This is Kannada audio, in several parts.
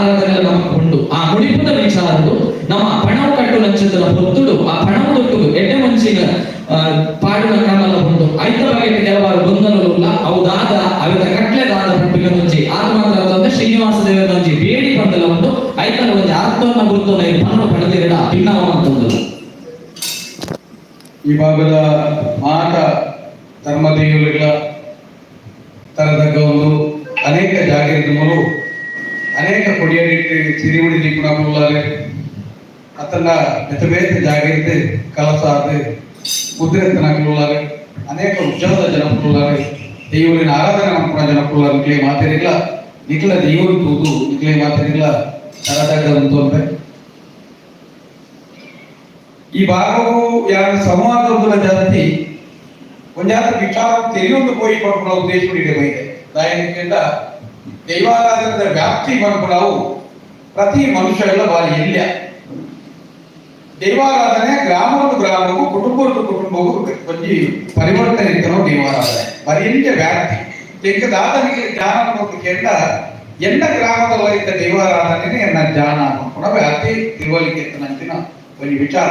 ಆರಾಧನೆ ನಮಗೆ ಉಂಟು. ಆ ಮುಡಿಪುದ ವಿಚಾರಗಳು ನಮ್ಮ ಪಣವು ಕಟ್ಟು ಲಂಚದ ಹೊತ್ತುಡು ಆ ಪಣವು ದೊಟ್ಟುಡು ಎಡ್ಡೆ ಮಂಚಿನ ಪಾಡಿನ ಕ್ರಮದ ಉಂಟು. ಐದ ಬಗೆಟ್ ಕೆಲವಾರು ಗೊಂದಲುಲ್ಲ ಅವುದಾದ ಅವಿದ ಕಟ್ಲೆದಾದ ಹುಟ್ಟಿನ ಮುಂಚೆ ಆದ ಮಾತ್ರ ಶ್ರೀನಿವಾಸ ದೇವರ ಮುಂಚೆ ಬೇಡಿ ಬಂದಲ ಉಂಟು. ಐತನ ಒಂದು ಆತ್ಮನ ಗುರುತನ ಪಣ್ಣು ಪಡೆದಿರಡ ಭಿನ್ನವ ಅಂತಂದರು. ಈ ಭಾಗದ ಮಾತ ಧರ್ಮದೇವರುಗಳ ತರದಕ್ಕ ಒಂದು ಅನೇಕ ಜಾಗರಿಗಳು ಅನೇಕ ಕೊಡಿಯಡಿಟ್ಟು ಸಿರಿವುಡಿ ನಿಪುಣಗಳಾರೆ ಅತನ ಬೆತಬೇತ ಜಾಗರಿದ್ದು ಕಲಸಾದ ಮುದ್ರೆತನಗಳಾರೆ ಅನೇಕ ಉಜ್ಜಲದ ಜನಪುಗಳಾರೆ ದೇವರಿನ ಆರಾಧನೆ ಮಾಡ್ಕೊಂಡ ಜನಪುಗಳಾರೆ ನಿಕ್ಲೆ ಮಾತಿರಿಲ್ಲ ನಿಕ್ಲ ದೇವರು ತೂದು ನಿಕ್ಲೆ ಮಾತಿರಿಲ್ಲ ತರದಕ್ಕ ಅಂತ ಈ ಭಾಗವು ಯಾರ ಸಂವಾದಗಳ ಜಾತಿ ಒಂದಾದ ವಿಚಾರ ತೆರೆಯೊಂದು ಹೋಗಿ ಮಾಡ್ಕೊಳ್ಳೋ ಉದ್ದೇಶ ಇದೆ ಬೈದೆ ದಾಯನಿಂದ ದೈವಾರಾಧನದ ವ್ಯಾಪ್ತಿ ಮಾಡ್ಕೊಳ್ಳವು ಪ್ರತಿ ಮನುಷ್ಯ ಎಲ್ಲ ಬಾರಿ ಇಲ್ಲ ದೈವಾರಾಧನೆ ಗ್ರಾಮದ ಗ್ರಾಮಕ್ಕೂ ಕುಟುಂಬದ ಕುಟುಂಬಕ್ಕೂ ಒಂದು ಪರಿವರ್ತನೆ ಇರ್ತನೋ ದೈವಾರಾಧನೆ ಬರೀ ವ್ಯಾಪ್ತಿ ತೆಗೆದಾದನಿಗೆ ಜ್ಞಾನ ಕೇಂದ್ರ ಎನ್ನ ಗ್ರಾಮದಲ್ಲಿ ಇದ್ದ ದೈವಾರಾಧನೆ ಎನ್ನ ಜ್ಞಾನ ಕೂಡ ವ್ಯಾಪ್ತಿ ತಿಳುವಳಿಕೆ ನಂತಿನ ಒಂದು ವಿಚಾರ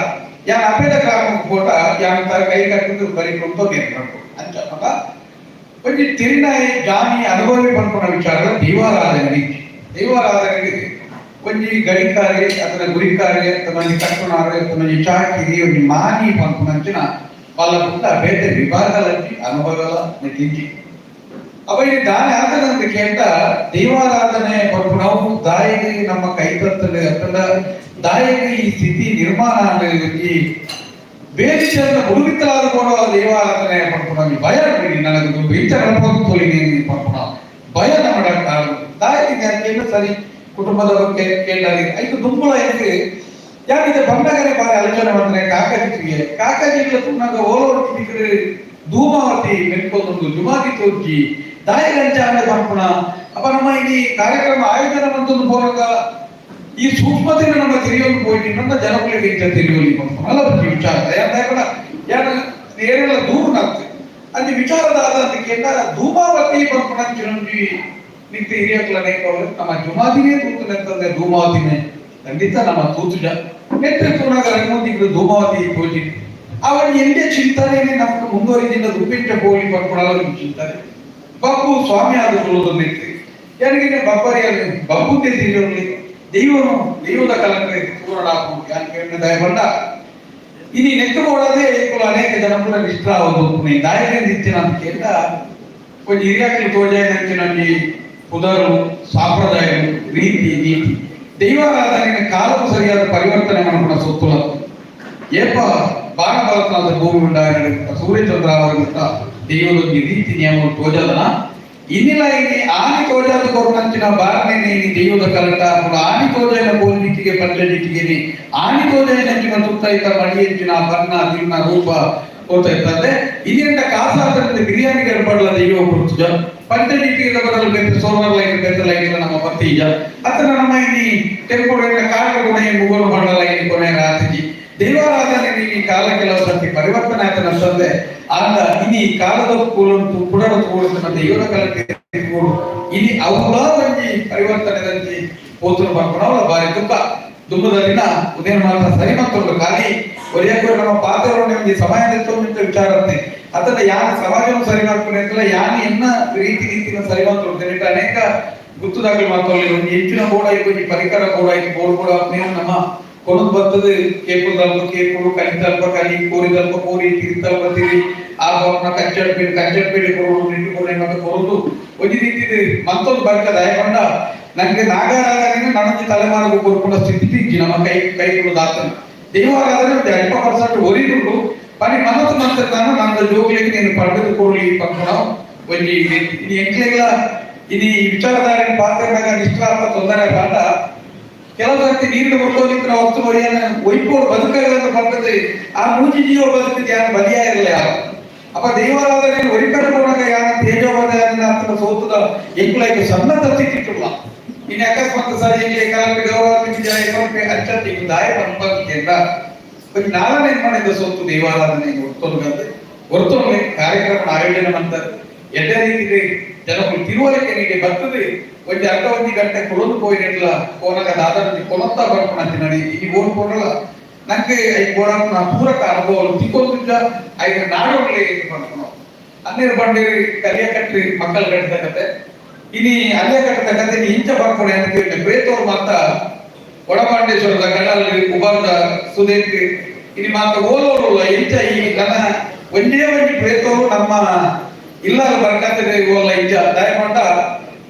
ಯಾನ್ ಅಪೇದ ಗ್ರಾಮಕ್ಕೆ ಪೋಟ ಯಾನ್ ಕೈ ಕಟ್ಟಿದ್ದು ಬರೀ ಕುಂತೋಗಿ ಅಂಚ ಮಗ ಒಂದು ತಿರಿನ ಜಾನಿ ಅನುಭವಿ ಪಂಪನ ವಿಚಾರ ದೈವಾರಾಧನೆಗೆ ಒಂದು ಗಡಿಕಾರಿ ಅಥವಾ ಗುರಿಕಾರಿ ಅಥವಾ ಕಟ್ಟುನಾರೆ ಅಥವಾ ಚಾಕಿರಿ ಒಂದು ಮಾನಿ ಪಂಪನಂಚಿನ ಪಲ್ಲಪುಟ್ಟ ಬೇರೆ ವಿಭಾಗದಲ್ಲಿ ಅನುಭವಗಳ ನೆಟ್ಟಿಂಚಿ ಅವರಿಗೆ ದಾನ ಆದನಂತ ಕೇಂತ ದೈವಾರಾಧನೆ ಪಂಪನವು ದಾಯಿಗೆ ನಮ್ಮ ಕೈತತ್ತಲೆ ಅಥವಾ ದಾಯಿಗೆ ಈ ಸ್ಥಿತಿ ನಿರ್ಮಾಣ ಆಗಿ ಬೇರೆ ಚಂದ ಮುಳುಗಿತ್ತಲಾದ ಕೊಡುವ ದೈವಾರಾಧನೆ ಪಂಪನ ಭಯ ಬಿಡಿ ನನಗೆ ಬೇಚರ ತೋಲಿನಿ ಪಂಪನ ಭಯ ನಮ್ಮ ದಾಯಿಗೆ ಅಂತ ಸರಿ ಕುಟುಂಬದ ಬಗ್ಗೆ ಕೇಳಿದಾಗ ಐದು ದುಂಬಳ எனக்கு ಯಾಕಿದೆ ಬಂಡಗನೆ ಬಾರಿ ಆಲೋಚನೆ ಮಾಡ್ತಾರೆ ಕಾಕಾಜಿಗೆ ತುನ್ನಾಗ ಓಲೋರ್ತಿದ್ರೆ ಧೂಮಾವತಿ ಮೆಟ್ಕೊಂದು ಜುಮಾತಿ ತೋರ್ಜಿ ದಾಯಿಗಂಚ ಅಂದ್ರೆ ಪಂಪನ ಅಪ್ಪ ನಮ್ಮ ಈ ಕಾರ್ಯಕ್ರಮ ಆಯೋಜನೆ ಮಂತೊಂದು ಪೋರಕ ಈ ಸೂಕ್ಷ್ಮತೆಯನ್ನು ನಮ್ಮ ತೆರೆಯೋದು ಹೋಗಿ ನಮ್ಮ ಜನಗಳಿಗೆ ತೆರೆಯೋಲಿ ಪಂಪನ ಅಲ್ಲ ವಿಚಾರ ಯಾರ ನೇರಳ ದೂರನಾಗ್ತದೆ ಅಲ್ಲಿ ವಿಚಾರದಾದ ಅಂತ ಕೇಳಿದಾಗ ಧೂಮಾವತಿ ಪಂಪನ ಚಿರಂಜೀವಿ ನಿತ್ಯ ಹಿರಿಯಕ್ಕಲನೆ ನಮ್ಮ ಜುಮಾದಿನೇ ತೂತಂತಂದ್ರೆ ಧೂಮಾವತಿನೇ ಖಂಡಿತ ನಮ್ಮ ತೂತುಜ ನೇತೃತ್ವನಾಗ ರಂಗಮಂದಿಗಳು ಧೂಮಾವತಿ ಹೋಗಿ ಅವನ ಎಂದೇ ಚಿಂತನೆ ನಮ್ಗೆ ಮುಂದುವರಿದಿಂದ ದುಪ್ಪಿಟ್ಟ ಹೋಗಿ ಪಡ್ಕೊಳ್ಳಲು ಚಿಂತನೆ ಬಬ್ಬು ಸ್ವಾಮಿ ಆದಗಳು ನಿಂತು ಯಾರಿಗೆ ಬಬ್ಬರಿಯಲ್ಲಿ ಬಬ್ಬುದ್ದೆ ತಿರಿಯೋಲಿ ದೈವದ ಕಲಂಕರೆ ಪೂರ್ಣಾಪು ಯಾಕೆ ಬಂದ ಇನಿ ನೆಟ್ಟು ಓಡದೆ ಅನೇಕ ಜನಪದ ನಿಷ್ಠ ಆಗೋದು ದಾಯಗೆ ನಿಂತಿನ ಅಂತ ಕೇಳಿದ ಕೊಂಚ ಹಿರಿಯಾಕಲು ತೋಜಾಯ ನಂಚಿನಲ್ಲಿ ಪುದರು ಸಾಂಪ್ರದಾಯ ರೀತಿ ನೀತಿ ದೈವಾರಾಧನೆ ಕಾಲಕ್ಕೂ ಸರಿಯಾದ ಪರಿವರ್ತನೆ ಮಾಡ್ಕೊಂಡ ಸೊತ್ತುಲ ಏಪ ಬಾಣಭರತನಾದ ಭೂಮಿ ಉಂಟಾಗ ಸೂರ್ಯಚಂದ್ರ ಅವರಿಂದ ದೈವದೊಂದು ರೀತಿ ನಿಯಮ ತೋಜದನ ಇನ್ನಿಲ್ಲ ಇಲ್ಲಿ ಆನಿ ತೋಜಾದ ಕೊರನಂಚಿನ ಬಾರನೇನೆ ಇಲ್ಲಿ ದೈವದ ಕಲಟ ಆನಿ ತೋಜನ ಬೋಲಿಟಿಗೆ ಪಂಚಜಿಟಿಗೆ ಆನಿ ತೋಜನ ನಂಚಿನ ಸುತ್ತ ಮಡಿಯಂಚಿನ ಬಣ್ಣ ತಿನ್ನ ರೂಪ ಹೋಗ್ತಾ ಇರ್ತದೆ ಇದರಿಂದ ಕಾಸಾದ್ರಿಂದ ಬಿರಿಯಾನಿ ಗರ್ಬಡ್ಲ ದೈವ ಕೊಡ್ತದ ಪಂಚಜಿಟಿಗೆ ಬರಲು ಬೇರೆ ಸೋಲಾರ್ ಲೈನ್ ಬೇರೆ ಲೈನ್ ನಮ್ಮ ಪತ್ತೀಜ ಅತನ ನಮ್ಮ ಇಲ್ಲಿ ತೆಂಪುಡಿನ ಕಾಲ ಗುಣ ಮುಗೋಲು ಮಾಡಲ ಇಲ್ಲಿ ಕೊನೆ ರಾತ್ರಿ ದೈವಾರಾಧನೆ ಈ ಕಾಲ ಕೆಲವು ಸರ್ತಿ ಪರಿವರ್ತನೆ ಆಯ್ತು ಅಂತಂದ್ರೆ ಆದ ಇನಿ ಕಾಲದ ಕೂಲಂಟು ಪುನರ ಕೂಡುತ್ತ ದೈವದ ಕಾಲಕ್ಕೆ ಇನಿ ಅವಳ ಒಂದು ಪರಿವರ್ತನೆದಲ್ಲಿ ಹೋತು ಮಾಡ್ಕೊಂಡವಳ ಬಾರಿ ದುಃಖದಲ್ಲಿನ ಉದಯ ಮಾತ್ರ ಸರಿ ಮತ್ತೊಂದು ಖಾಲಿ ಒರೆಯಕ್ಕೂ ನಮ್ಮ ಪಾತ್ರವನ್ನು ಒಂದು ಸಮಯ ನಿಂತ ವಿಚಾರತೆ ಅತನ ಯಾನ ಸಮಾಜವನ್ನು ಸರಿ ಮಾಡ್ಕೊಂಡು ಅಂತಲ್ಲ ಯಾನ ಎನ್ನ ರೀತಿನ ಸರಿ ಮಾಡ್ಕೊಂಡು ಅನೇಕ ಗುತ್ತದಾಗಲು ಮಾತಾಡಲಿ ಒಂದು ಹೆಚ್ಚಿನ ಬೋರ್ಡ್ ಆಯ್ತು ಈ ಪರಿಕರ ಬೋರ್ಡ್ ಆಯ್ತು ಬೋರ್ಡ್ ಕೂಡ ನಮ್ಮ ಕೊಡದು ಬರ್ತದೆ ಕೇಪುದಲ್ಪ ಕೇಪುಡು ಕಲಿತಲ್ಪ ಕಲಿ ಕೋರಿದಲ್ಪ ಕೋರಿ ತಿರುತ್ತಲ್ಪ ತಿರಿ ಆ ಬಾಬನ ಕಂಚಡ್ಪೇಟೆ ಕೊಡೋದು ನಿಂಟುಕೊಂಡೆ ಮತ್ತೆ ಕೊಡೋದು ಒಂದು ರೀತಿ ಮತ್ತೊಂದು ಬರ್ಕ ದಯಕೊಂಡ ನನಗೆ ನಾಗಾರಾಧನೆ ನನಗೆ ತಲೆಮಾರಿಗೆ ಕೊಡ್ಕೊಂಡ ಸ್ಥಿತಿ ನಮ್ಮ ಕೈಗಳು ದಾತನ ದೈವಾರಾಧನೆ ಒಂದು 20% ಒರಿದುಂಡು ಪನಿ ಮನಸ್ಸು ನಂತರ ನನ್ನ ಜೋಗ್ಲಿಕ್ಕೆ ನೀನು ಪಡೆದು ಕೊಡ್ಲಿ ಪಂಪಣ ಒಂದು ಇದು ಎಂಕ್ಲೆಗಳ ಇದು ವಿಚಾರಧಾರೆ ಪಾತ್ರದಾಗ ನಿಷ್ಠಾರ್ಥ ತೊಂದರೆ ಪಾಠ ಕೆಲವು ಸರ್ತಿ ನೀರಿನ ಕೊಟ್ಟೋಗಿದ್ರೆ ಹೊತ್ತು ಹೊರಿಯನ್ನ ಒಯ್ಕೋಡು ಬದುಕಗಳನ್ನು ಬರ್ತದೆ ಆ ಮೂಜಿ ಜೀವ ಬದುಕಿಗೆ ಯಾರು ಬಲಿಯ ಇರಲಿಲ್ಲ ಯಾರು ಅಪ್ಪ ದೈವಾರಾಧನೆ ಒರಿಕಡ್ಕೊಂಡಾಗ ಯಾರ ತೇಜೋಬದ ಅಂತ ಸೋತದ ಎಂಕ್ಲೈಗೆ ಸಣ್ಣ ತತ್ತಿ ತಿಟ್ಟಿಲ್ಲ ಇನ್ನು ಅಕಸ್ಮಾತ್ ಸರಿ ಎಂಕ್ಲೆ ಕಾಲಕ್ಕೆ ಗೌರವ ಹಚ್ಚಿ ದಾಯ ಪಂಪಂತ ಒಂದು ನಾಳ ನಿರ್ಮಾಣದ ಸೋತು ದೈವಾರಾಧನೆ ಹೊರತೊಲಗಂತೆ ಕಾರ್ಯಕ್ರಮ ಆಯೋಜನೆ ಮಾಡ್ತಾರೆ ಎಡ್ಡೆ ರೀತಿ ಜನಗಳು ತಿಳುವಳಿಕೆ ನೀಡಿ ಬರ್ತದೆ ಒಂದು ಅರ್ಧ ಒಂದು ಗಂಟೆ ಕೊಳದು ಹೋಗಿರಲಿಲ್ಲ ಕೋನಕ ದಾದರಲ್ಲಿ ಕೊಲತ್ತ ಬರ್ಕೊಂಡಿ ಈ ಓಡ್ಕೊಂಡಲ್ಲ ನಂಗೆ ಐದು ಗೋಡನ ಪೂರಕ ಅನುಭವ ತಿಕ್ಕೊಂದಿದ್ದ ಐದು ನಾಡೋಗ್ಲೇ ಬರ್ಕೊಂಡು ಅನ್ನೇರು ಬಂಡೇರಿ ಕಲಿಯ ಕಟ್ಟಿ ಮಕ್ಕಳು ಕಟ್ಟಿದ ಕತೆ ಇನಿ ಅಲ್ಲೇ ಕಟ್ಟಿದ ಕತೆ ಇಂಚ ಬರ್ಕೊಂಡೆ ಅಂತ ಕೇಳಿದೆ ಬೇತವ್ರು ಮಾತ ಒಳಮಾಂಡೇಶ್ವರದ ಕಡಲ್ಲಿ ಉಬಾರ್ದ ಸುದೇತಿ ಇನಿ ಮಾತ ಓಲೋಲ್ಲ ಇಂಚ ಈ ನನ್ನ ಒಂದೇ ಒಂದು ಬೇತವ್ರು ನಮ್ಮ ಇಲ್ಲ ಬರ್ಕತ್ತದೆ ಓಲ್ಲ ಇಂಚ ದಯಮಾಡ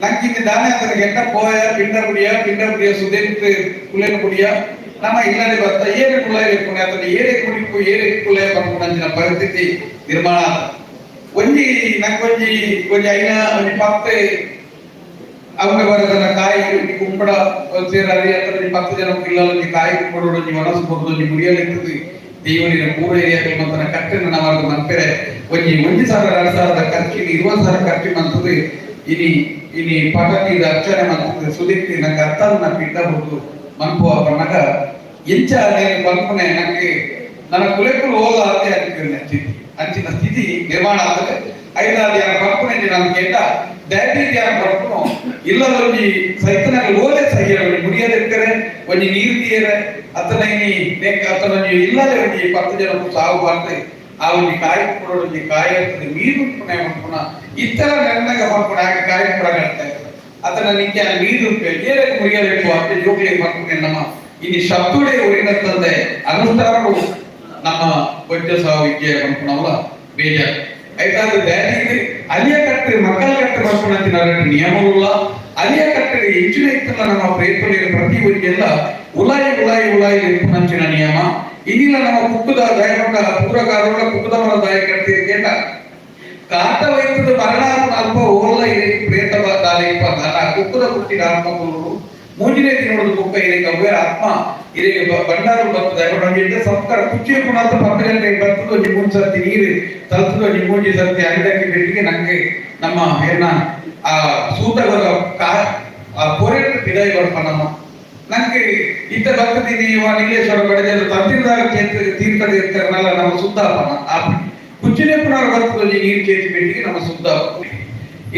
ನಂಗೆ ದಾನೆ ಅಂತ ಗೆಟ್ಟ ಪೋಯ ಪಿಂಡ ಕುಡಿಯ ಸುದೇತಿ ಕುಲೇನ ಕುಡಿಯ ನಮ್ಮ ಇಲ್ಲದೆ ಬರ್ತಾ ಏನೇ ಕುಲಾಯ ಇರ್ಕೊಂಡು ಅಥವಾ ಏನೇ ಕುಡಿಕು ಏನೇ ಕುಲಾಯ ಬರ್ಕೊಂಡ ಪರಿಸ್ಥಿತಿ ನಿರ್ಮಾಣ ಒಂಜಿ ನಂಗೆ ಒಂಜಿ ಐನ ಒಂಜಿ ಪತ್ತೆ அவங்க ಬರದನ್ನ ಕಾಯಿ ಕುಂಬಡ ಸೇರಾರಿ ಅಥವಾ 10 ಜನ ಪಿಲ್ಲಲ್ಲಿ ಕಾಯಿ ಕುಂಬಡ ಒಂಜಿ ಮನಸ್ಸು ಕೊಡೋದು ಒಂಜಿ ಮುರಿಯಲಿರ್ತದೆ ದೇವರಿನ ಪೂರ ಏರಿಯಾಗಳು ಮತ್ತನ ಕಟ್ಟೆನ ನಾವು ನಂಪೆರೆ ಒಂಜಿ 1,000-2,000 ಖರ್ಚಿನ 20,000 ಖರ್ಚು ಮಂತದೆ ಇನಿ ಪಟತಿ ಅರ್ಚನೆ ಮಂತದೆ ಸುದೀಪ್ತಿ ನಂಗೆ ಅರ್ಥ ನಂಗೆ ಇದ್ದ ಹೊತ್ತು ಮನ್ಪುವ ಬಣ್ಣಗ ಎಂಚ ಮನ್ಪುನೆ ನಂಗೆ ನನ್ನ ಕುಲೆಕ್ಕೂ ಹೋದ ಆತೆ ಅಂಚಿನ ಸ್ಥಿತಿ ನಿರ್ಮಾಣ ಆಗುತ್ತೆ ಐದಾರು ಯಾರ ಬರ್ಪುನೆ ನಾನು ಕೇಟ ದಯವಿಟ್ಟು ಯಾರ ಬರ್ಪುನು ಇಲ್ಲದೊಂದು ಸೈತನಾಗ ಓದೇ ಸಹಿಯ ಮುಡಿಯದಿರ್ತಾರೆ ಒಂಜಿ ನೀರು ತೀಯರೆ ಅತನ ಅತನ ಇಲ್ಲದೆ ಒಂಜಿ 10 ಜನ ಸಾವು ಬಾರ್ತೆ ಆ ಒಂದು ಕಾಯಿ ಕೊಡೋದು ಕಾಯಿ ಇರ್ತದೆ ನೀರು ಮಾಡ್ಕೊಣ ಇತರ ನೆರನಾಗ ಮಾಡ್ಕೊಂಡು ಹಾಗೆ ಕಾಯಿ ಕೊಡಗಾಡ್ತಾ ಇರ್ತದೆ ಅತನ ನಿತ್ಯ ನೀರು ಏನೇ ಮುರಿಯಬೇಕು ಅಂತ ಜೋಗ್ಲಿ ಮಾಡ್ಕೊಂಡು ನಮ್ಮ ಇನ್ನು ಶಬ್ದುಡೆ ಊರಿನ ತಂದೆ ಅನುಷ್ಠಾನಗಳು ನಮ್ಮ ವೈದ್ಯ ಸಾವು ವಿದ್ಯೆ ಮಾಡ್ಕೊಳವಲ್ಲ ಬೇಜಾರು ಐದಾದ್ರು ಡ್ಯಾಡಿ ಅಲಿಯ ಕಟ್ಟೆ ಮಕ್ಕಳ ಕಟ್ಟೆ ಮಾಡ್ಕೊಂಡು ನಿಯಮವುಲ್ಲ ಅಲಿಯ ಕಟ್ಟೆ ಹೆಚ್ಚಿನ ಇತ್ತಲ್ಲ ನಮ್ಮ ಪ್ರಯತ್ನ ಪ್ರತಿ ಊರಿಗೆಲ್ಲ ಉಲಾಯಿ ಇರ್ಪುನಂಚಿನ ನಿಯಮ ಇನ್ನಿಲ್ಲ ನಮ್ಮ ಕುಕ್ಕದ ದಯಮಂಡ ಪೂರಕಾರೋಳ ಕುಕ್ಕದ ಮರ ದಾಯ ಕಟ್ಟಿ ಕೇಟ ಕಾಟ ವೈದ್ಯದ ಮರಣ ಅಲ್ಪ ಓಲ ಇದೆ ಪ್ರೇತ ದಾಲೆ ಕುಕ್ಕದ ಹುಟ್ಟಿದ ಆತ್ಮಗಳು ಮೂಜಿನೇ ತಿನ್ನೋದು ಕುಕ್ಕ ಇದೆ ಕವ್ವೆ ಆತ್ಮ ಇದಕ್ಕೆ ಬಂಡಾರು ಬರ್ತದೆ ನಮಗೆ ಸಂಸ್ಕಾರ ಕುಚ್ಚಿ ಪುನಃ 10 ಗಂಟೆ ಬರ್ತದೆ ಒಂದು 3 ಸರ್ತಿ ನೀರು ತಲುಪದ ಒಂದು 3 ಸರ್ತಿ ಅಂಗಡಿಗೆ ಬಿಟ್ಟಿಗೆ ನಂಗೆ ನಮ್ಮ ಏನ ಆ ಸೂತಗಳ ಪೊರೆಟ್ ವಿದಾಯ ಬರ್ಪನಮ್ಮ ನಂಗೆ ಇತ್ತ ಬರ್ತದೀನಿ ನೀಲೇಶ್ವರ ಬಡಜರು ತಂತಿರದಾಗ ತೀರ್ಥದ ಇರ್ತಾರನಲ್ಲ ನಮ್ಮ ಸುದ್ದಾಪನ ಆ ಕುಚ್ಚಿನೇ ಪುನಃ ಬರ್ತದೆ ನೀರು ಚೇತಿ ಬಿಟ್ಟಿಗೆ ನಮ್ಮ ಸುದ್ದ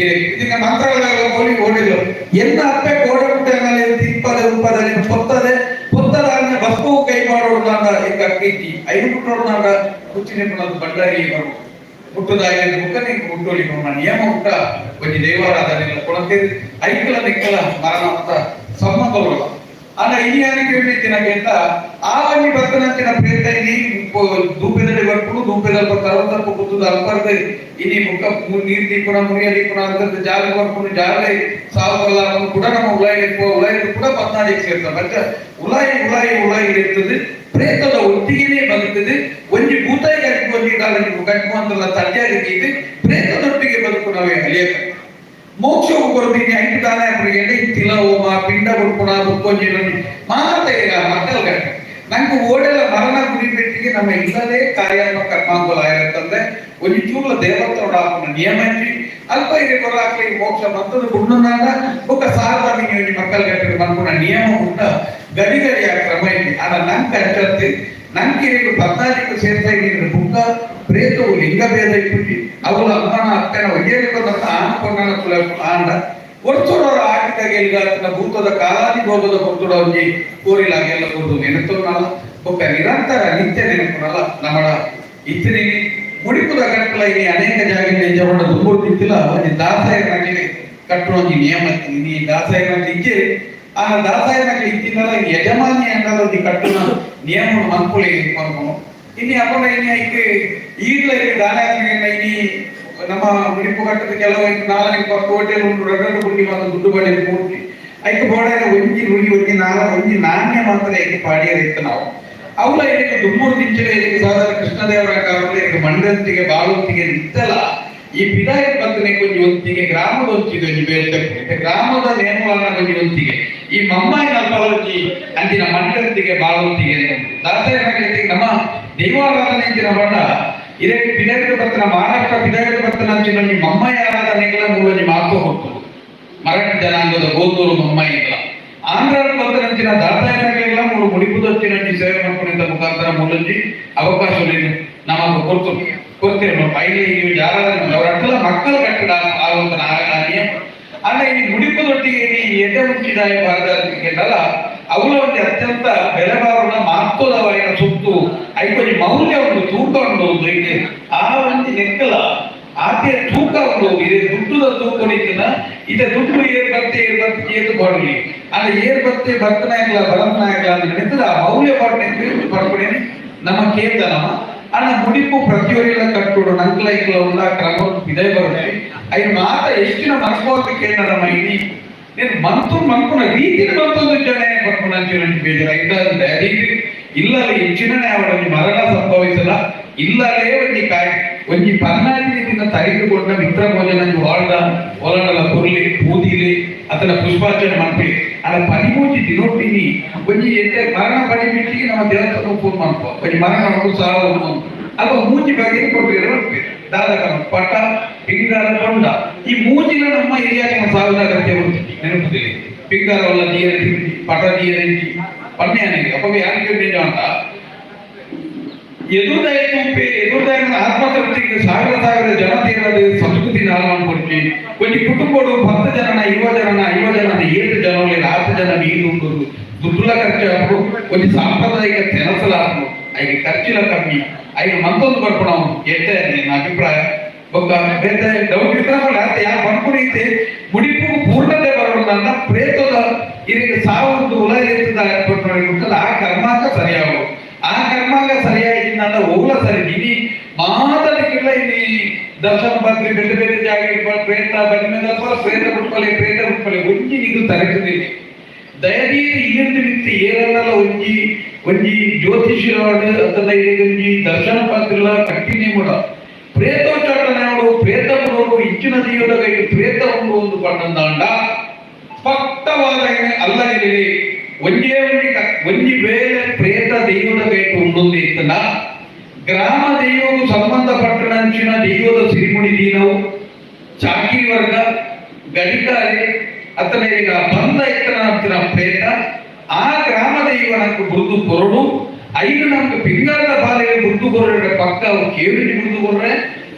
ಇದಕ್ಕೆ ಮಂತ್ರಗಳಾಗ ಹೋಗಿ ಓಡಿದ್ರು ಎಲ್ಲ ಅಪ್ಪೆ ಕೋಡಬಿಟ್ಟೆ ಮೇಲೆ ತಿಪ್ಪದೆ ಉಪ್ಪದಲ್ಲಿ ಪೊತ್ತದ ಬಸ್ಪು ಕೈ ಮಾಡೋದು ಈಗ ಕೀರ್ತಿ 5 ಮುಟ್ಟೋಡು ಕುಚ್ಚಿನ ಪುನಃ ಬಂಡಾರಿ ಬರು ಮುಟ್ಟದಾಗಿ ಮುಖನೇ ಮುಟ್ಟೋಳಿ ನಿಯಮ ಉಂಟ ಒಂದು ದೇವಾರಾಧನೆ ಕೊಡತೇವೆ ಐಕಲ ನಿಕ್ಕಲ ಮರಣ ಅಂತ ಸಂಬಂಧಗಳು ಆಗ ಇನಿಯಾನಿಗೆ ಹೇಳಿದ್ದೀನಕ್ಕೆ ಅಂತ ಆ ಒಂದು ಭಕ್ತನಂಚಿನ ಪ್ರೇತ ಇನಿ ಧೂಪದಲ್ಲಿ ಬರ್ಕೊಂಡು ಧೂಪದಲ್ಲಿ ಬರ್ತಾರೆ ಕೂತದ ಅಲ್ಪರ್ದೆ ಇನಿ ಮುಖ ನೀರು ದೀಪನ ಮುರಿಯ ದೀಪನ ಅಂತ ಜಾಗ ಬರ್ಕೊಂಡು ಜಾಗ ಸಾವಲ್ಲ ಕೂಡ ನಮ್ಮ ಉಲಾಯಿ ಕೂಡ 14 ಸೇರ್ತಾರೆ ಮತ್ತೆ ಉಲಾಯಿ ಇರ್ತದೆ ಪ್ರೇತದ ಒಟ್ಟಿಗೆನೇ ಬದುಕುತ್ತದೆ ಒಂದು ಭೂತಾಯಿ ಕಟ್ಕೊಂತಲ್ಲ ತಡ್ಯಾರಿಗೆ ಪ್ರೇತದೊಟ್ಟಿಗೆ ಬದುಕು ನಾವೇ ಅಲಿಯಕ ಮೋಕ್ಷವು ಕೊಡ್ತೀನಿ 5 ದಾನ ತಿಲ ಹೋಮ ಪಿಂಡ ಕೊಡ್ಕೊಣ ದುಕ್ಕೊಂಜಿ ಮಾತಾಗ ಮಕ್ಕಳ ಗಟ್ಟ ನಂಗೆ ಓಡೆಲ್ಲ ಮರಣ ಗುಡಿಪೆಟ್ಟಿಗೆ ನಮ್ಮ ಇಲ್ಲದೇ ಕಾರ್ಯಾತ್ಮಕ ಕರ್ಮಾಂಗುಲ ಆಗಿರ್ತಂದ್ರೆ ಒಂದು ಚೂಲ ದೇವತೋಡ ನಿಯಮ ಅಲ್ಪ ಇದೆ ಕೊರಾಕ್ಲಿ ಮೋಕ್ಷ ಮತ್ತೊಂದು ಗುಣ್ಣನಾಗ ಒಕ್ಕ ಸಾರ್ವಜನಿಕ ಮಕ್ಕಳ ಗಟ್ಟ ಮನ್ಕೊಂಡ ನಿಯಮ ಉಂಟ ಗಡಿ ಕ್ರಮ ಇದೆ ಆದ ನಂಗೆ ಅಚ್ಚತ್ತೆ ನಂಗೆ 14 ಸೇರ್ತಾ ಇದ್ದೀನಿ ಬುಕ್ಕ ಪ್ರೇತವು ಲಿಂಗ ಭೇದ ಇಟ್ಟು ಅವಳ ಅಮ್ಮನ ಅಪ್ಪನ ಒಯ್ಯಲಿಕ್ಕೆ ಆನಕೊಂಡ ಆಂಡ ಒಡ್ಸೋಡವ್ರ ಆಟಿದಾಗ ಎಲ್ಗಾತನ ಭೂತದ ಕಾಲಾದಿ ಭೋಗದ ಕೊಡ್ತೋಡ ಒಂಜಿ ಕೋರಿಲಾಗೆಲ್ಲ ಕೊಡ್ದು ನೆನತೋನಲ್ಲ ಒಕ್ಕ ನಿರಂತರ ನಿತ್ಯ ನೆನಪುನಲ್ಲ ನಮ್ಮಳ ಇತ್ತಿನ ಮುಡಿಪುದ ಕಟ್ಟಲ ಇನಿ ಅನೇಕ ಜಾಗದಲ್ಲಿ ನಿಜವಾದ ದುಂಬೂರು ನಿಂತಿಲ್ಲ ಒಂದು ದಾಸಾಯನಲ್ಲಿ ಕಟ್ಟುವ ಒಂದು ನಿಯಮ ಇನಿ ದಾಸಾಯನಲ್ಲಿ ಇಜ್ಜೆ ಆ ದಾಸಾಯನಲ್ಲಿ ಇತ್ತಿನಲ್ಲ ಇನ್ನು ಯಜಮಾನಿ ಅನ್ನೋದು ಒಂದು ಕಟ್ಟುವ ನಿಯಮ ಮನ್ಪುಳಿ ಮಾಡ್ಕೊಂಡು ಇನ್ನು ಅಪ್ಪನ ಇನ್ನು ಐಕೆ ಈಗಲ ದಾನ ಇನಿ ನಮ್ಮ ಮುಡಿಪು ಕಟ್ಟದ ಕೆಲವು 4 ಕೋಟಿ ರಗಡ ಗುಂಡಿ ಮತ್ತು ದುಡ್ಡು ಬಳೆ ಮೂರ್ತಿ ಐಕೆ ಬೋಡಾಗ ಒಂಜಿ ನುಡಿ ಒಂಜಿ ನಾಣ್ಯ ಮಾತ್ರ ಐಕೆ ಪಾಡಿಯರ್ ಇತ್ತು ನಾವು ಅವಳ ಇದಕ್ಕೆ ದುಮ್ಮೂರು ದಿಂಚಲೆ ಇದಕ್ಕೆ ಸಹೋದರ ಕೃಷ್ಣದೇವರಾಯ ಅವರಲ್ಲಿ ಇದಕ್ಕೆ ಮಂಡಂತಿಗೆ ಬಾಳುತ್ತಿಗೆ ಇತ್ತಲ್ಲ ಈ ವಿದಾಯ ಬಂತನೆ ಕೊಂಚ ಹೊತ್ತಿಗೆ ಗ್ರಾಮದ ಹೊತ್ತಿಗೆ ಒಂಜಿ ಬೇರೆ ಗ್ರಾಮದ ನೇಮವನ್ನ ಕೊಂಚ ಹೊತ್ತಿಗೆ ಈ ಮಮ್ಮಾಯಿ ನಲ್ಪಲೊಂಜಿ ಅಂಚಿನ ಮಂಡಂತಿಗೆ ಬಾಳುತ್ತಿಗೆ ದಾಸರಿಗೆ ನಮ್ಮ ದೈವಾರಾಧನೆ ಅಂಚಿನ ಬಣ್ಣ ಇದಕ್ಕೆ ಪಿದಾಯದ ಬರ್ತನ ಮಹಾರಾಷ್ಟ್ರ ಪಿದಾಯದ ಬರ್ತನ ಅಂಚಿನ ಮಮ್ಮಾಯಿ ಆರಾಧನೆಗಳ ಮೂಲಜಿ ಮಾತು ಹೊತ್ತು ಮರಾಠಿ ಜನಾಂಗದ ಗೋದೂರು ಮಮ್ಮಾಯಿ ಇಲ್ಲ ಆಂಧ್ರ ಬರ್ತನಂಚಿನ ದಾಸಾಯನಗಳೆಲ್ಲ ಮೂರು ಮುಡಿಪುದೊಚ್ಚಿನ ಸೇವೆ ಮಾಡ್ಕೊಂಡಿದ್ದ ಮುಖಾಂತರ ಮೂಲಜಿ ಅವಕಾಶ ನಮಗೆ ಕೊಡ್ತು ಗೊತ್ತಿರಬೇಕು ಪೈಲೆ ನೀವು ಯಾರಾದ್ರೂ ಅವರಟ್ಟೆಲ್ಲ ಮಕ್ಕಳು ಕಟ್ಟಡ ಆಗುವಂತ ನಿಯಮ ಅಲ್ಲ ಈ ಮುಡಿಪದೊಟ್ಟಿಗೆ ಈ ಎದೆ ಮುಚ್ಚಿದಾಯ ಭಾರತಲ್ಲ ಅವಳ ಒಂದು ಅತ್ಯಂತ ಬೆಲೆಬಾರದ ಮಹತ್ವದವಾದ ಸುತ್ತು ಐಕೊಂದು ಮೌಲ್ಯ ಒಂದು ತೂಕ ಉಂಟು ಇದೆ ಆ ಒಂದು ನೆಕ್ಕಲ ಆಕೆ ತೂಕ ಉಂಟು ಇದೆ ದುಡ್ಡುದ ತೂಕ ನಿಂತಿನ ಇದೆ ದುಡ್ಡು ಏರ್ಬತ್ತೆ ಏತು ಕೊಡಲಿ ಅಲ್ಲ ಏರ್ಬತ್ತೆ ಭರ್ತನಾಯಕಲ ಭರತನಾಯಕಲ ಅಂತ ನೆನೆತದ ಆ ಮೌಲ್ಯ ಪಡ್ಕೊಂಡೇನೆ ನಮ್ಮ ಕೇಂದ್ರ ನಮ್ಮ ಅಣ್ಣ ಮುಡಿಪು ಪ್ರತಿಯೊಬ್ಬರ ಕಟ್ಟೋಡು ನಂಕಲ ಇಕ್ಕಲ ಉಳ್ಳ ಕ್ರಮ ಇದೇ ಬರುತ್ತೆ ಐದು ಮಾತ ಎಷ್ಟಿನ ಮನಸ್ಕೋತ ಕೇಂದ್ರ ನಮ್ಮ ಇಡೀ నేను మనకున్న రీతిని మంతుందించనే పట్టుకున్నాను ಬೇಜಾರ ಇಲ್ಲದೆ ರೀತಿ ಇಲ್ಲಲ್ಲಿ ಹೆಚ್ಚಿನನೇ ಅವರ ಮರಣ ಸಂಭವಿಸಲ್ಲ ಇಲ್ಲಲೇ ಒಂಜಿ 14 ದಿನ ತರಿದುಕೊಂಡ ಮಿತ್ರ ಭೋಜನ ವಾಳ್ದ ಒಲಡಲ ಕೊರ್ಲಿ ಬೂದಿಲಿ ಅತನ ಪುಷ್ಪಾರ್ಚನೆ ಮಾಡ್ತೀವಿ ಅಲ್ಲ 13 ದಿನೊಟ್ಟಿನಿ ಒಂಜಿ ಎಂತ ಮರಣ ಪಡಿ ಬಿಟ್ಟಿಗೆ ನಮ್ಮ ದೇವಸ್ಥಾನ ಫೋನ್ ಮಾಡ್ಕೋ ಒಂಜಿ ಮರಣ ಮಾಡೋದು ಸಾವು ಅಲ್ಲ ಮೂಜಿ ಬಗ್ಗೆ ಕೊಟ್ಟಿರೋ ದಾದಕ ಪಟ ಪಿಂಗಾರ ಕೊಂಡ ಈ ಮೂಜಿನ ನಮ್ಮ ಹಿರಿಯಾಗ ಸಾವಿರ ಅಗತ್ಯ ನೆನಪುದಿಲ್ಲ ಪಿಂಗಾರ ವಲ್ಲ ನೀರು ಪಟ ನೀರು ಪನ್ಯಾನಿಗೆ ಅಪ್ಪ ಯಾರಿಗೆ ಅಂತ ಎದುರುದಾಯ ತುಂಬಿ ಎದುರುದಾಯ ಆತ್ಮತೃಪ್ತಿಗೆ ಸಾವಿರ ಜನ ತೀರದ ಸಂಸ್ಕೃತಿ ಹಾಳು ಮಾಡ್ಕೊಡ್ತಿ ಒಂದು ಕುಟುಂಬಗಳು 10 ಜನನ 20 ಜನನ 7 ಜನ 6 ಜನ ನೀರು ಉಂಟು ದುಡ್ಡುಲ ಖರ್ಚು ಹಾಕು ಒಂದು ಸಾಂಪ್ರದಾಯಿಕ ತೆನಸಲ ಹಾಕು ಐದು ಖರ್ಚಿನ ಕಮ್ಮಿ ಐದು ಮತ್ತೊಂದು ಬರ್ಕೊಂಡು ನಾವು ಎಷ್ಟೇ ನನ್ನ ಅಭಿಪ್ರಾಯ ಒಬ್ಬ ಬೇರೆ ಡೌಟ್ ಇದ್ರೆ ಯಾರು ಬರ್ಕೊಂಡಿದ್ದೆ ಮುಡಿಪು ಪೂರ್ಣತೆ ಬರೋಣ ಪ್ರೇತದ ಇದಕ್ಕೆ ಸಾವಿರದ ಉಲ ಎತ್ತದ ಆ ಕರ್ಮಾಂಗ ಸರಿಯಾಗು ಆ ಕರ್ಮಾಂಗ ಸರಿಯಾಗಿ ನನ್ನ ಹೋಗ್ಲ ಸರಿ ಇಡೀ ಮಾತಾಡಕ್ಕಿಲ್ಲ ಇಲ್ಲಿ ದರ್ಶನ ಬಂದ್ರಿ ಬೇರೆ ಬೇರೆ ಜಾಗ ಪ್ರೇತ ಬನ್ನಿ ಮೇಲೆ ಪ್ರೇತ ಬಿಟ್ಕೊಳ್ಳಿ ಒಂಜಿ ಇದು ತರಕದಿಲ್ಲ ದಯದೀತಿ ಇಲ್ಲಿಂದ ನಿಂತು ಏರಲ್ಲ ಒಂಜಿ ಜ್ಯೋತಿಷಿರಾಡು ಅದನ್ನ ಒಂಜಿ ದರ್ಶನ ಪಾತ್ರಿಲ್ಲ ಕಟ್ಟಿನೇ ಕೂಡ ಪ್ರೇತೋಚ್ಚಾಟನೆಗಳು ಪ್ರೇತಗಳು ಇಚ್ಚಿನ ದೈವದ ಕೈಗೆ ಪ್ರೇತ ಒಂದು ಪಟ್ಟಂದಾಂಡ ಸ್ಪಷ್ಟವಾದ ಅಲ್ಲಗಿದೆ ಒಂಜಿ ವೇಳೆ ಪ್ರೇತ ದೈವದ ಕೈಗೆ ಉಂಡೊಂದು ಇತ್ತನ ಗ್ರಾಮ ದೈವವು ಸಂಬಂಧಪಟ್ಟಣಂಚಿನ ದೈವದ ಸಿರಿಮುಡಿ ದೀನವು ಚಾಕಿರಿ ವರ್ಗ ಗಡಿಕಾರಿ ಅತನ ಈಗ ಬಂದ ಇತ್ತನ ಪ್ರೇತ ಆ ಗ್ರಾಮ ದೈವನಕ್ಕೆ ಬುರ್ದು ಕೊರಡು ಐದು ನಮ್ಗೆ ಪಿಂಗರದ ಬಾಲಿಗೆ ಬುರ್ದು ಕೊರಡ ಪಕ್ಕ ಅವ್ರು ಕೇಳಿ ಬುರ್ದು ಕೊರ್ರೆ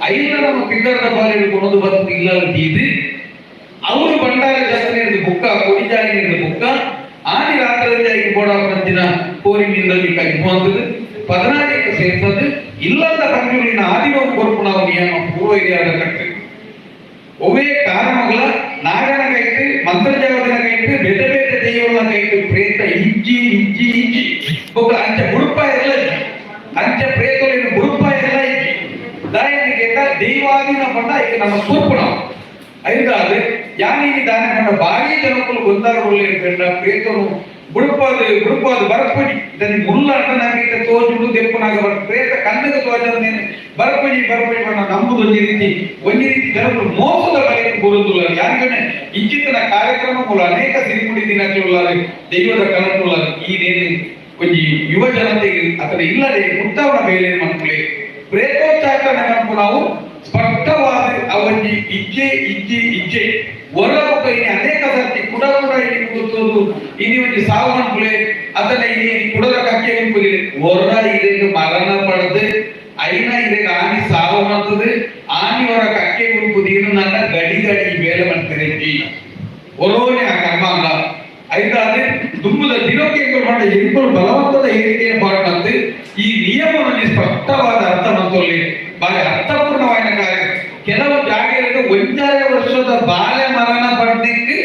ಐದು ನಮ್ಮ ಪಿಂಗರದ ಬಾಲಿಗೆ ಕೊಡೋದು ಬಂದು ಇಲ್ಲ ಇದು ಅವರು ಬಂಡಾರ ಜಾತ್ರೆ ಬುಕ್ಕ ಕೊಡಿಜಾಗಿ ಬುಕ್ಕ ಆನಿ ರಾತ್ರಿ ಐದು ಬೋಡಾಪಂಚಿನ ಕೋರಿ ಮೀನಲ್ಲಿ ಕೈಗುವಂತದ್ದು 14ಕ್ಕೆ ಸೇರ್ತದ್ದು ಇಲ್ಲದ ಪಂಜುಲಿನ ಆದಿನವು ಕೊರಪು ನಾವು ನಿಯಮ ಪೂರ್ವ ಹಿರಿಯಾದ ಕಟ್ಟು ಒವೇ ಕಾರಣಗಳ ನಾಗನ ಕೈಟ್ಟು ಮಂತ್ರಜಾವದಿನ ಕೈಟ್ಟು ಬೇರೆ ಬೇರೆ ದೈವಗಳ ಕೈಟ್ಟು ಪ್ರೇತ ಇಜ್ಜಿ ಒಬ್ಬ ಅಂಚ ಬುಡುಪ ಎಲ್ಲ ಅಂಚ ಪ್ರೇತಲಿನ ಬುಡುಪ ಎಲ್ಲ ಇಜ್ಜಿ ದಾಯನಿಗೆ ದೈವಾದಿನ ಪಂಡ ಈಗ ನಮ್ಮ ತೂಪು ನಾವು ಐದಾದ್ರೆ ಯಾನಿಗೆ ದಾನೆ ಪಂಡ ಬಾರಿ ಜನಕ್ಕೂ ಗೊಂದಲಗಳು ಬೇಡ ಪ್ರೇತನು ಬುಡುಪಾದು ಬರಪಡಿ ಇದನ್ನು ಮುಲ್ಲ ಅಡ್ಡನಾಗಿದ್ದ ತೋಜುಡು ದೆಪ್ಪನಾಗ ಬರ ಪ್ರೇತ ಕಣ್ಣಗೆ ತೋಜನೇನೆ ಬರಪಡಿ ಬಣ್ಣ ನಮ್ಮದು ಒಂದು ರೀತಿ ಜನರು ಮೋಸದ ಬಲೆಯನ್ನು ಬರುವುದಿಲ್ಲ ಯಾಕಂದ್ರೆ ಇಚ್ಚಿತನ ಕಾರ್ಯಕ್ರಮಗಳು ಅನೇಕ ಸಿರಿಮುಡಿ ದಿನಾಚರಣೆ ದೈವದ ಕಲಟುಲ ಈ ನೇನೆ ಒಂದು ಯುವ ಜನತೆಗೆ ಅಥವಾ ಇಲ್ಲದೆ ಮುಟ್ಟವನ ಮೇಲೆ ಮಕ್ಕಳೇ ಪ್ರೇತೋಚ್ಚಾಟ ನೆನಪು ನಾವು ಸ್ಪಷ್ಟವಾದ ಅವನ್ನಿ ಇಜ್ಜೆ ಹೊರಮುಖ ಇನ್ನು ಅನೇಕ ಸರ್ತಿ ಕುಡ ಇಲ್ಲಿ ಕೂತೋದು ಇಲ್ಲಿ ಒಂದು ಸಾವು ಮಕ್ಕಳೇ ಅದನ್ನ ಇಲ್ಲಿ ಕುಡದ ಕಕ್ಕೆ ಎಂಬುದಿಲ್ಲ ಹೊರ ಇದಕ್ಕೆ ಮರಣ ಪಡೆದು ಐನ ಇದಕ್ಕೆ ಆನಿ ಸಾವು ಮಾಡ್ತದೆ ಆನಿ ಹೊರ ಕಕ್ಕೆ ಗುರುಪುದೀನು ನನ್ನ ಗಡಿ ಬೇಲೆ ಮಾಡ್ತಾರೆ ಹೊರೋನೆ ಆ ಕರ್ಮಾಂಗ ಐದಾದ್ರೆ ತುಂಬದ ದಿನಕ್ಕೆ ಮಾಡಿ ಎಂಬರು ಬಲವಂತದ ಏರಿಕೆಯ ಪಾಠಂತೆ ಈ ನಿಯಮವನ್ನು ಸ್ಪಷ್ಟವಾದ ಅರ್ಥ ಮಂತಲ್ಲಿ ಬಾರಿ ಅರ್ಥಪೂರ್ಣವಾದ ಕಾರ್ಯ ಕೆಲವು ಜಾಗದಲ್ಲಿ 1.5 ವರ್ಷದ ಬಾಲ್ಯ ಮರಣ ಪಡೆದಿಕ್ಕೆ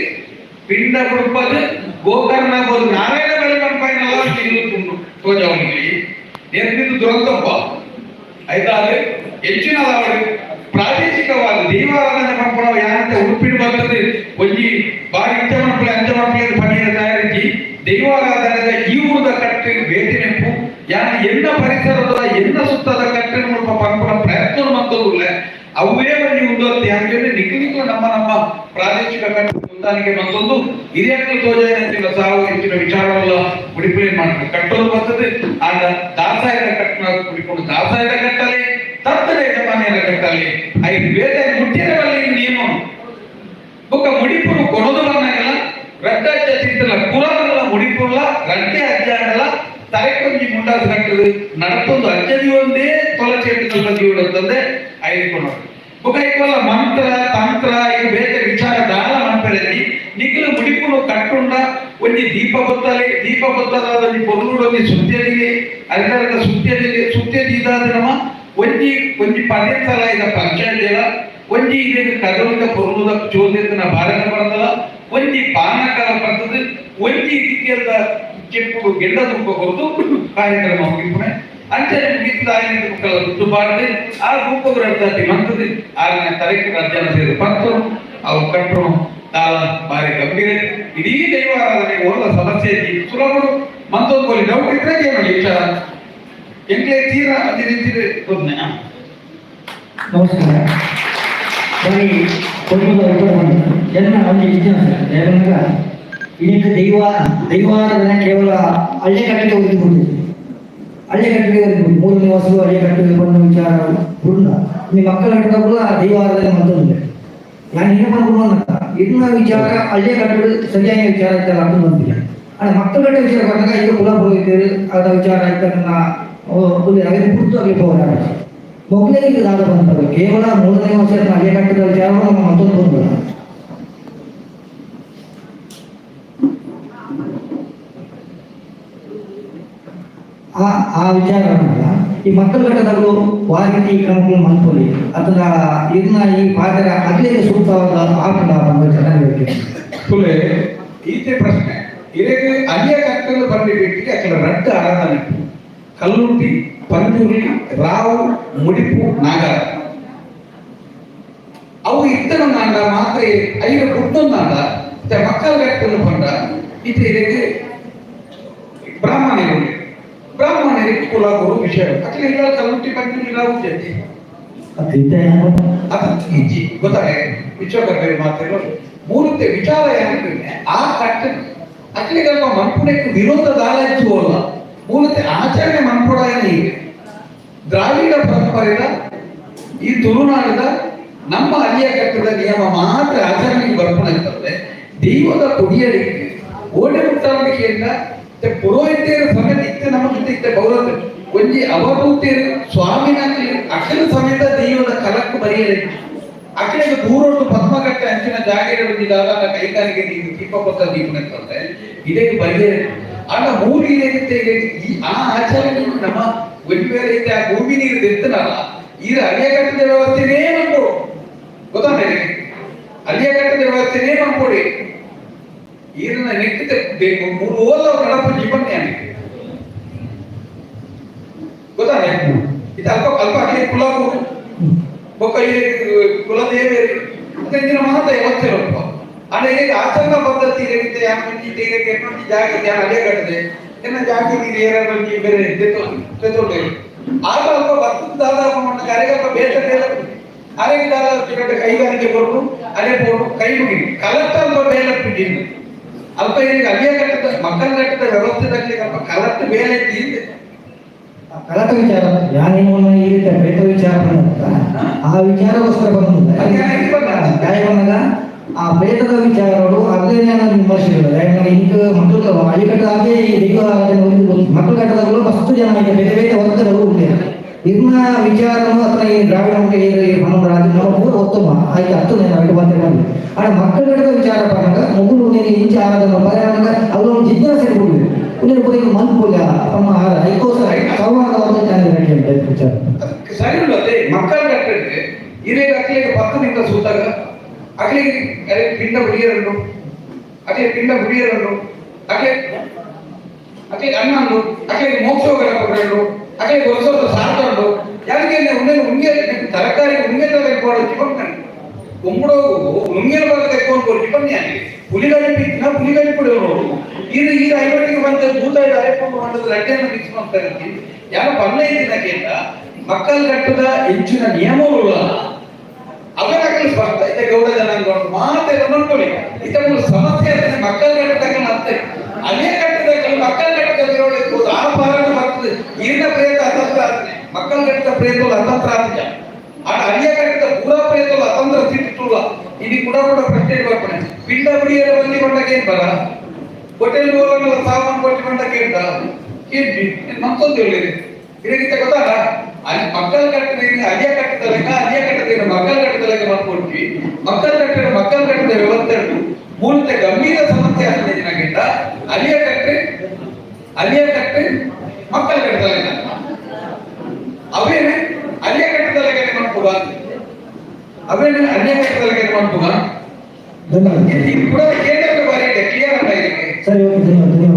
ಪಿಂಡ ಕುಡುಪದು ಗೋಕರ್ಣ ಬೋದು ನಾರಾಯಣ ಬಳಿ ಕಂಪೈನಲ್ಲ ತಿರುಗುತ್ತುಂಟು ತೋಜವನಿಗೆ ನೆರೆದಿದ್ದು ದುರಂತಪ್ಪ ಐದಾದ್ರೆ ಹೆಚ್ಚಿನದವರು ಪ್ರಾದೇಶಿಕವಾದ ದೈವಾರಾಧನೆ ಪಂಪಣವು ಯಾರಂತೆ ಉಡುಪಿಡು ಬರ್ತದೆ ಒಂಜಿ ಬಾರಿ ಇಂಚ ಮಕ್ಕಳು ಪಣಿಯ ತಯಾರಿಸಿ ದೈವಾರಾಧನೆದ ಈ ಊರದ ಕಟ್ಟೆ ಭೇಟಿ ನೆನಪು ಯಾರು ಎನ್ನ ಪರಿಸರದ ಎನ್ನ ಸುತ್ತದ ಕಟ್ಟೆ ಮೂಲಕ ಪಂಪಣ ಪ್ರಯತ್ನ ಮತ್ತೊಂದಿಲ್ಲ ಅವೇ ಒಂದು ಉಂಡೋತ್ತೆ ಯಾಕೆಂದ್ರೆ ನಿಖಿಲಿಗಳು ನಮ್ಮ ಪ್ರಾದೇಶಿಕ ಕಟ್ಟೆ ಹೊಂದಾಣಿಕೆ ಮತ್ತೊಂದು ಹಿರಿಯಕ್ಕಳು ತೋಜನೆ ಅಂತಿಲ್ಲ ಸಾವು ಹೆಚ್ಚಿನ ವಿಚಾರವಲ್ಲ ಉಡಿಪೇನ್ ಮಾಡ್ತಾರೆ ಕಟ್ಟೋದು ಬರ್ತದೆ ಆಗ ದಾಸಾಯದ ಕಟ್ಟಣ ಕುಡಿಕೊಂಡು ದಾಸಾಯದ ಕಟ್ಟಲೆ ತತ್ತದ ಯಜಮಾನಿಯರ ಕಟ್ಟಲೆ ಐದು ಬೇರೆ ಮುಟ್ಟಿರವಲ್ಲಿ ನಿಯಮ ಒಬ್ಬ ಮುಡಿಪುರು ಕೊಡೋದು ಬಂದಾಗಲ್ಲ ರಡ್ಡ ಚಿತ್ರ ಕುಲಗಳ ಮುಡಿಪುರ್ಲ ರಡ್ಡೆ ಅಜ್ಜಾಗಲ್ಲ ತಲೆಕೊಂಜಿ ಮುಂಡಾದ ಕಟ್ಟದು ನಡತೊಂದು ಅಜ್ಜದಿ ಒಂದೇ ತೊಲಚೇಟಿನ ಜೀವನದಂದೆ ಆಯ್ಕೊಂಡು ಬೊಕೈಕೋಲ ಮಂತ್ರ ತಂತ್ರ ಇದು ಬೇರೆ ವಿಚಾರ ದಾಳ ಮಂತ್ರದಲ್ಲಿ ನಿಖಿಲು ಮುಡಿಪುನು ಕಟ್ಟುಂಡ ಒಂಜಿ ದೀಪ ಬತ್ತಲಾದ ಪೊರ್ಲುಡು ಒಂಜಿ ಸುತ್ಯದಿಗೆ ಅದರ ಸುತ್ಯದಿ ಇದಾದ ನಮ್ಮ ಒಂಜಿ ಪದೆತ್ತಲ ಇದ ಪಂಚಾಯತಿಲ ಒಂಜಿ ಇದೆ ಕದಲಿದ ಪೊರ್ಲುದ ಚೋದ್ಯತನ ಭಾರತ ಬರ್ತದ ಒಂಜಿ ಪಾನಕಲ ಬರ್ತದೆ ಒಂಜಿ ದಿಕ್ಕಿಯದ ಚೆಪ್ಪು ಗೆಡ್ಡ ತುಪ್ಪ ಕೊರದು ಕಾರ್ಯಕ್ರಮ ಮುಗಿಪುಣೆ ಅಂಚೆ ಮುಗಿಸಿದ ಆಯ್ನ ಮಕ್ಕಳ ರುದ್ದುಬಾರದೆ ಆ ರೂಪಗಳ ಅರ್ಥಾತಿ ಮಂತದೆ ಆಗಿನ ತಲೆಗೆ ರಾಜ್ಯನ ಸೇರಿ ಪತ್ತರು ಅವು ಕಟ್ಟರು ತಾಳ ಬಾರಿ ಗಂಭೀರ ಇಡೀ ದೈವಾರಾಧನೆ ಒಳ್ಳ ಸಮಸ್ಯೆ ಸುಲಭರು ಮತ್ತೊಂದು ಬೋಲಿ ಡೌಟ್ ಇದ್ರೆ ಏನು ವಿಚಾರ ಎಂಕ್ಲೆ ತೀರಾ ಅದೇ ರೀತಿ ಗೊತ್ತನೆ ನಮಸ್ಕಾರ ಬರೀ ಕೊಡುವುದ ಜನ ಒಂದು ಇತಿಹಾಸ ಯಾಕಂದ್ರೆ ಇದಕ್ಕೆ ದೈವಾರಾಧನೆ ಕೇವಲ ಹಳ್ಳಿ ಕಟ್ಟಿಗೆ ಒದಗಿಬಿಟ್ಟಿದೆ ಹಳ್ಳಿ ಕಟ್ಟಿಗೆ ಒದಗಿಬಿಟ್ಟು ಮೂಲ ನಿವಾಸಗಳು ಹಳ್ಳಿ ಕಟ್ಟಿಗೆ ಬಂದ ವಿಚಾರ ಪೂರ್ಣ ನಿಮ್ಮ ಮಕ್ಕಳ ಕಟ್ಟಿದ ಕೂಡ ದೈವಾರಾಧನೆ ಮತ್ತೊಂದು ನಾನು ಏನು ಮಾಡ್ಕೊಂಡು ಇದನ್ನ ವಿಚಾರ ಹಳ್ಳಿ ಕಟ್ಟಡ ಸರಿಯಾಗಿ ವಿಚಾರ ಇದ್ದಾಗ ಅದು ಬಂದಿಲ್ಲ ಆದರೆ ಮಕ್ಕಳ ಕಟ್ಟ ವಿಚಾರ ಬಂದಾಗ ಈಗ ಕುಲ ಹೋಗಿದ್ದೇವೆ ಅದ ವಿಚಾರ ಆಯ್ತನ್ನ ಅದನ್ನು ಕುರಿತು ಅಲ್ಲಿ ಹೋರಾಟ ಮೊದಲಿಗೆ ದಾದ ಬಂತದ್ದು ಕೇವಲ ಮೂರನೇ ವರ್ಷ ಹಳ್ಳಿ ಕಟ್ಟದ ವಿಚಾರ ನಮ್ಮ ಮತ್ತೊಂದು ಬಂದಿಲ್ಲ ಆ ವಿಚಾರವನ್ನಲ್ಲ ಈ ಮಕ್ಕಳ ಘಟ್ಟದಲ್ಲೂ ವಾಲ್ಮೀಕಿ ಕ್ರಮಗಳು ಮನ್ಪೊಲಿ ಅದನ್ನ ಇದನ್ನ ಈ ಪಾತ್ರ ಅಗ್ಲಿಗೆ ಸೂಕ್ತವಾದ ಆಟ ಚೆನ್ನಾಗಿ ಫುಲೆ ಈತೆ ಪ್ರಶ್ನೆ ಇದಕ್ಕೆ ಅಲ್ಲಿಯ ಕಟ್ಟಲು ಬಂದಿಬಿಟ್ಟಿಗೆ ಅక్కడ ರಡ್ಡ ಆರಾಧನೆ ಕಲ್ಲುಂಟಿ ಪಂಜುರಿ ರಾವು ಮುಡಿಪು ನಾಗರ ಅವು ಇದ್ದನ ನಾಂಡ ಮಾತ್ರ ಐದು ಕುಟ್ಟೊಂದಾಂಡ ಮಕ್ಕಳ ಕಟ್ಟಲು ಬಂದ ಇದು ಇದಕ್ಕೆ ಬ್ರಾಹ್ಮಣರಿಗೆ ಕುಲಗುರು ವಿಷಯ ಅಟ್ಲೆ ಇಲ್ಲ ಕಲ್ಲುಂಟಿ ಪಂಜುರಿ ರಾವು ಜೊತೆ ಇಜ್ಜಿ ಗೊತ್ತಾಗ ವಿಶ್ವಕರ್ಮ ಮಾತ್ರ ಮೂರത്തെ ವಿಚಾರ ಏನಂದ್ರೆ ಆ ಕಟ್ಟ ಅಟ್ಲಿಗಲ್ಪ ಮನ್ಪುಣಕ್ಕೆ ವಿರೋಧದ ಆಲೋಚಿಸುವಲ್ಲ ಮೂಲತೆ ಆಚರಣೆ ಮನ್ಪುಡ ಈಗ ದ್ರಾವಿಡ ಪರಂಪರೆಯ ಈ ತುಳುನಾಡದ ನಮ್ಮ ಅಲ್ಲಿಯ ಕಟ್ಟದ ನಿಯಮ ಮಾತ್ರ ಆಚರಣೆಗೆ ಬರ್ಪುಣಿರ್ತದೆ ದೈವದ ಕೊಡಿಯಲಿಕ್ಕೆ ಓಡೆ ಮುಟ್ಟಲಿಕೆಯಿಂದ ಪುರೋಹಿತೆಯರ ಸಮೇತ ಇತ್ತೆ ನಮ್ಮ ಜೊತೆ ಇತ್ತೆ ಗೌರವ ಒಂಜಿ ಅವಭೂತಿಯರು ಸ್ವಾಮಿನ ಅಖಿಲ ಸಮೇತ ದೈವದ ಕಲಕ್ಕು ಬರೆಯಲಿಕ್ಕೆ ಅಖಿಲಿಗೆ ದೂರೊಂದು ಪದ್ಮಘಟ್ಟ ಅಂಚಿನ ಜಾಗೀರು ಬಂದಿದ್ದಾಗ ಕೈಗಾರಿಕೆ ದೀಪ ಕೊತ್ತ ದೀಪನಂತೆ ಇದಕ್ಕೆ ಬರೆಯಲಿಕ್ಕೆ ಆಗ ಮೂರು ಈ ಆ ಆಚರಣೆ ನಮ್ಮ ಒಂದ್ವೇಳೆ ಐತೆ ಆ ಭೂಮಿ ನೀರು ತೆತ್ತನಲ್ಲ ಇದು ಅಲ್ಲಿಯ ಕಟ್ಟದ ವ್ಯವಸ್ಥೆನೇ ನಂಬೋಡು ಗೊತ್ತಾನೆ ಅಲ್ಲಿಯ ಕಟ್ಟದ ವ್ಯವಸ್ಥೆನೇ ನಂಬೋಡಿ ಇದನ್ನ ನೆಕ್ಕಿದ ಬೇಕು ಮೂರು ಓದ ನಡಪ ಜೀವನ್ನೇ ಆಗಿದೆ ಗೊತ್ತಾನೆ ಇದು ಅಲ್ಪ ಅಲ್ಲಿಯ ಕುಲವು ಬೊಕ್ಕ ಕುಲದೇವೇರಿ ಅದರ ಮಾತ ವ್ಯವಸ್ಥೆ ಉಂಟು ಆದ್ರೆ ಈಗ ಆಚರಣಾ ಪದ್ಧತಿ ಜಾಗ ಅದೇ ಕಟ್ಟದೆ ಎನ್ನ ಜಾತಿ ನೀರು ಬೇರೆ ತೆತ್ತೊಂಡೆ ಆಗ ಅಲ್ಪ ಬರ್ತದಾದ ಕಾರ್ಯಕಲ್ಪ ಬೇಟ ಅರೆಗಿದಾದ ಕೈಗಾರಿಕೆ ಕೊಟ್ಟು ಅದೇ ಕೊಟ್ಟು ಕೈ ಮುಗಿದು ಕಲರ್ಟ್ ಅಲ್ಪ ಬೇಲೆ ಬಿಟ್ಟಿದ್ದು ಅಲ್ಪ ಈಗ ಅಲ್ಲಿಯ ಕಟ್ಟದ ಮಕ್ಕಳ ಕಟ್ಟದ ವ್ಯವಸ್ಥೆದಲ್ಲಿ ಅಲ್ಪ ಕಲರ್ಟ್ ಬೇಲೆ ಇದ್ದಿದೆ ಕಲಟ ವಿಚಾರ ಯಾರೇನು ಈ ರೀತಿ ಬೇಟ ವಿಚಾರ ಆ ವಿಚಾರಗೋಸ್ಕರ ಬಂದಾಗ ಆ ಬೇಟದ ವಿಚಾರಗಳು ಅದೇನೇ ವಿಮರ್ಶೆಗಳು ಯಾಕಂದ್ರೆ ಈಗ ಮಕ್ಕಳು ಅಳಿಕಟ್ಟಾಗೆ ಈ ದೈವ ಮಕ್ಕಳ ಕಟ್ಟದಗಳು ಮಸ್ತು ಜನ ಇದೆ ಬೇರೆ ಬೇರೆ ವರ್ಗದವರು ಉಂಟು ಇದನ್ನ ವಿಚಾರವನ್ನು ಅಥವಾ ಈ ದ್ರಾವಿಡ ನಮ್ಮ ಪೂರ ಉತ್ತಮ ಆಯ್ತು ಹತ್ತು ನಾನು ಬಂದ್ರೆ ಆದ್ರೆ ಮಕ್ಕಳ ಕಟ್ಟದ ವಿಚಾರ ಬಂದಾಗ ಮಗು ಇಂಚ ಆರಾಧನೆ ಬರೆಯಾಗ ಅವರು ಜಿಜ್ಞಾಸೆ ಕೊಡಬೇಕು ಉನ್ನೇನು ಬರೀ ಮನ್ಪುಲ್ಲ ತಮ್ಮ ಐಕೋಸ್ಕರ ಸಂವಾದವನ್ನು ಚೆನ್ನಾಗಿ ವಿಚಾರ ಸರಿ ಉಳ್ಳತೆ ಮಕ್ಕಳ ಕಟ್ಟಕ್ಕೆ ಇದೇ ಅಕ್ಲಿಗೆ ಪಕ್ಕದಿಂದ ಸೂತಾಗ ಅಕ್ಲಿಗೆ ಪಿಂಡ ಹುಡಿಯರನ್ನು ಅಕ್ಲಿಗೆ ಅಣ್ಣಂದು ಅಕ್ಲಿಗೆ ಮೋಕ್ಷೋಗರ ಕೊಡಲು ಅಕ್ಲಿಗೆ ವರ್ಷದ ಸಾರ್ಕೊಂಡು ಯಾರಿಗೆ ಉಂಗೆ ತರಕಾರಿ ಉಂಗೆ ತೆಗೆದುಕೊಂಡು ಚಿಪ್ಪಣ್ಣ ಕುಂಬಳೋಗು ಉಂಗೆನ ಬರ ತೆಗೆದುಕೊಂಡು ಚಿಪ್ಪಣ್ಣೆ ಆಗಿದೆ ಪುಲಿಗಳಿ ಕೊಡೋರು ಇದು ಈಗ ಐವತ್ತಿಗೆ ಬಂದ ಭೂತಾಯಿ ಅರೆಕೊಂಡು ಮಾಡೋದು ಲಡ್ಡೆಯನ್ನು ಮಿಕ್ಸ್ ಮಾಡ್ತಾ ಇರ್ತೀವಿ ಯಾರು ಬಣ್ಣ ಇದ್ದಿನಕ್ಕಿಂತ ಮಕ್ಕಳ ಕಟ್ಟದ ಹೆಚ್ಚಿನ ನಿಯಮಗಳು ಅವನಾಗಲಿ ಸ್ಪಷ್ಟ ಇದೆ ಗೌಡ ಜನಾಂಗ ಮಾತೆಲ್ಲ ನೋಡ್ಕೊಳ್ಳಿ ಇದನ್ನು ಸಮಸ್ಯೆ ಮಕ್ಕಳ ಕಟ್ಟದಾಗ ಮತ್ತೆ ಅದೇ ಕಟ್ಟದಾಗ ಮಕ್ಕಳ ಕಟ್ಟದ ಆ ಪಾಲನೆ ಬರ್ತದೆ ಈರಿನ ಪ್ರಯತ್ನ ಅತಂತ್ರ ಆಗ್ತದೆ ಮಕ್ಕಳ ಕಟ್ಟದ ಪ್ರಯತ್ನ ಅತಂತ್ರ ಆಗ್ತದೆ ಆ ಅಲ್ಲಿಯ ಕಟ್ಟದ ಪೂರ ಪ್ರಯತ್ನ ಅತಂತ್ರ ಸಿಟ್ಟಿಲ್ಲ ಇದು ಕೂಡ ಪ್ರಶ್ನೆ ಬರ್ತಾನೆ ಪಿಂಡ ಬಿಡಿಯರ ಬಂದಿ ಬಂದಾಗ ಏನ್ ಬರ ಹೋಟೆಲ್ ಸಾಮಾನು ಕೊಟ್ಟು ಬಂದಾಗ ಏನ್ ಏನು ಮತ್ತೊಂದು ಹೇಳಿದೆ ಇದಕ್ಕಿಂತ ಗೊತ್ತಲ್ಲ ಅಲ್ಲಿ ಮಕ್ಕಳ ಕಟ್ಟದ ಅಲ್ಲಿಯ ಕಟ್ಟದ ಲೆಕ್ಕ ಅಲ್ಲಿಯ ಕಟ್ಟದ ಮಕ್ಕಳ ಕಟ್ಟದ ಲೆಕ್ಕ ಮಾಡ್ಕೊಡ್ತೀವಿ ಮಕ್ಕಳ ಕಟ್ಟದ ವ್ಯವಸ್ಥೆ ಮೂಲತಃ ಗಂಭೀರ ಸಮಸ್ಯೆ ಆಗ್ತದೆ ಜನಕ್ಕಿಂತ ಅಲ್ಲಿಯ ಕಟ್ಟೆ ಮಕ್ಕಳ ಕಟ್ಟದ ಲೆಕ್ಕ ಅವೇನೆ ಅಲ್ಲಿಯ ಕಟ್ಟದ ಲೆಕ್ಕ ಮಾಡ್ಬೋದ ಅವೇನೆ ಅಲ್ಲಿಯ ಕಟ್ಟದ ಲೆಕ್ಕ ಮಾಡ್ಬೋದ ಧನ್ಯವಾದ ಇದು ಕೂಡ ಕೇಂದ್ರ ಬಾರಿ ಕ್ಲಿಯರ್ ಅಲ್ಲ ಇದಕ್ಕೆ ಸರಿ ಓಕೆ ಧನ್ಯವಾದ